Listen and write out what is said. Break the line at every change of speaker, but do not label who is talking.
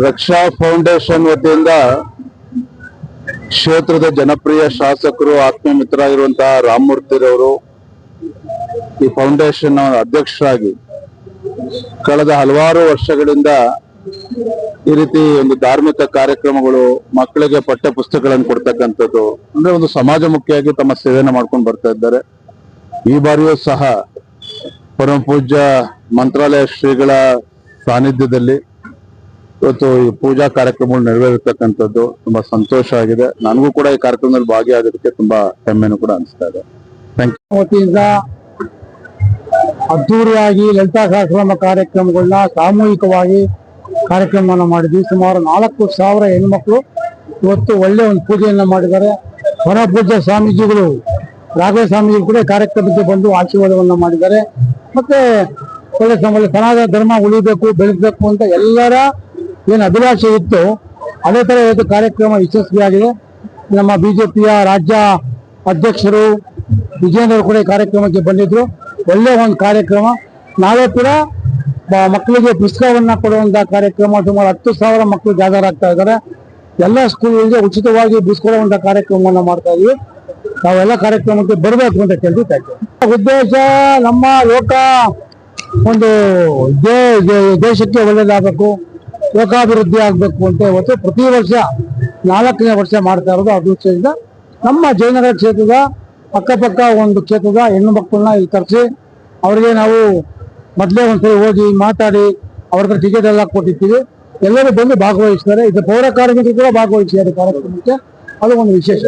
ರಕ್ಷಾ foundation ವತಿಯಿಂದ ಕ್ಷೇತ್ರದ ಜನಪ್ರಿಯ ಶಾಸಕರು ಆತ್ಮೀಯ ಮಿತ್ರರಾಗಿರುವಂತಹ ರಾಮಮೂರ್ತಿರವರು ಈ ಫೌಂಡೇಶನ್ ಅಧ್ಯಕ್ಷರಾಗಿ ಕಳೆದ ಹಲವಾರು ವರ್ಷಗಳಿಂದ ಈ ರೀತಿ ಒಂದು ಧಾರ್ಮಿಕ ಕಾರ್ಯಕ್ರಮಗಳು, ಮಕ್ಕಳಿಗೆ ಪಠ್ಯ ಪುಸ್ತಕಗಳನ್ನು ಕೊಡ್ತಕ್ಕಂಥದ್ದು, ಅಂದ್ರೆ ಒಂದು ಸಮಾಜಮುಖಿಯಾಗಿ ತಮ್ಮ ಸೇವೆಯನ್ನು ಮಾಡ್ಕೊಂಡು ಬರ್ತಾ ಇದ್ದಾರೆ. ಈ ಬಾರಿಯೂ ಸಹ ಪರಮ ಪೂಜ್ಯ ಮಂತ್ರಾಲಯ ಶ್ರೀಗಳ ಸಾನ್ನಿಧ್ಯದಲ್ಲಿ ಇವತ್ತು ಈ ಪೂಜಾ ಕಾರ್ಯಕ್ರಮಗಳು ನೆರವೇರಿರ್ತಕ್ಕಂಥದ್ದು ತುಂಬಾ ಸಂತೋಷ ಆಗಿದೆ. ನನಗೂ ಕೂಡ ಈ ಕಾರ್ಯಕ್ರಮದಲ್ಲಿ ಭಾಗಿಯಾಗೋದಕ್ಕೆ ತುಂಬಾ ಹೆಮ್ಮೆನೂ ಕೂಡ ಅನಿಸ್ತಾ ಇದೆ. Thank you.
ವತಿಯಿಂದ ಅದ್ದೂರಿಯಾಗಿ ಲಲಿತಾ ಸಹಸ್ರನಾಮ ಕಾರ್ಯಕ್ರಮಗಳನ್ನ ಸಾಮೂಹಿಕವಾಗಿ ಕಾರ್ಯಕ್ರಮವನ್ನು ಮಾಡಿದ್ವಿ. ಸುಮಾರು 4,000 ಹೆಣ್ಮಕ್ಳು ಇವತ್ತು ಒಳ್ಳೆ ಒಂದು ಪೂಜೆಯನ್ನ ಮಾಡಿದ್ದಾರೆ. ಪರಮ ಪೂಜ್ಯ ಸ್ವಾಮೀಜಿಗಳು, ರಾಘವ ಸ್ವಾಮೀಜಿಗಳು ಕೂಡ ಕಾರ್ಯಕ್ರಮಕ್ಕೆ ಬಂದು ಆಶೀರ್ವಾದವನ್ನ ಮಾಡಿದ್ದಾರೆ. ಮತ್ತೆ ಒಳ್ಳೆ ಸನಾತನ ಧರ್ಮ ಉಳಿಬೇಕು, ಬೆಳೆಸಬೇಕು ಅಂತ ಎಲ್ಲರ ಏನು ಅಭಿಲಾಷೆ ಇತ್ತು, ಅದೇ ತರ ಇವತ್ತು ಕಾರ್ಯಕ್ರಮ ಯಶಸ್ವಿಯಾಗಿದೆ. ನಮ್ಮ ಬಿಜೆಪಿಯ ರಾಜ್ಯ ಅಧ್ಯಕ್ಷರು ವಿಜೇಂದ್ರ ಕೂಡ ಕಾರ್ಯಕ್ರಮಕ್ಕೆ ಬಂದಿದ್ರು. ಒಳ್ಳೆ ಒಂದು ಕಾರ್ಯಕ್ರಮ. ನಾಳೆ ಕೂಡ ಮಕ್ಕಳಿಗೆ ಪುಸ್ತಕವನ್ನ ಕೊಡುವಂತಹ ಕಾರ್ಯಕ್ರಮ. ಸುಮಾರು 10,000 ಮಕ್ಕಳು ಗ್ಯಾದರ್ ಆಗ್ತಾ ಇದ್ದಾರೆ. ಎಲ್ಲ ಸ್ಕೂಲ್ಗಳಿಗೆ ಉಚಿತವಾಗಿ ಕೊಡುವಂತಹ ಕಾರ್ಯಕ್ರಮವನ್ನ ಮಾಡ್ತಾ ಇದೀವಿ. ನಾವೆಲ್ಲ ಕಾರ್ಯಕ್ರಮಕ್ಕೆ ಬರಬೇಕು ಅಂತ ಕೇಳ್ತಾ ಇದ್ದೀವಿ. ಉದ್ದೇಶ ನಮ್ಮ ಲೋಕ ಒಂದು ದೇಶಕ್ಕೆ ಒಳ್ಳೇದಾಗಬೇಕು, ಲೋಕಾಭಿವೃದ್ಧಿ ಆಗ್ಬೇಕು ಅಂತ ಇವತ್ತು ಪ್ರತಿ ವರ್ಷ 4ನೇ ವರ್ಷ ಮಾಡ್ತಾ ಇರೋದು. ಅದೃಷ್ಟದಿಂದ ನಮ್ಮ ಜಯನಗರ ಕ್ಷೇತ್ರದ ಅಕ್ಕಪಕ್ಕ ಒಂದು ಕ್ಷೇತ್ರದ ಹೆಣ್ಣು ಮಕ್ಕಳನ್ನ ಇಲ್ಲಿ ಕರೆಸಿ ಅವ್ರಿಗೆ ನಾವು ಮೊದಲೇ ಒಂದ್ಸರಿ ಹೋಗಿ ಮಾತಾಡಿ ಅವ್ರ ಟಿಕೆಟ್ ಎಲ್ಲ ಕೊಟ್ಟಿರ್ತೀವಿ. ಎಲ್ಲರೂ ಬಂದು ಭಾಗವಹಿಸ್ತಾರೆ. ಇದು ಪೌರ ಕಾರ್ಮಿಕರು ಕೂಡ ಭಾಗವಹಿಸಿದ್ದಾರೆ ಕಾರ್ಯಕ್ರಮಕ್ಕೆ. ಅದು ಒಂದು ವಿಶೇಷ.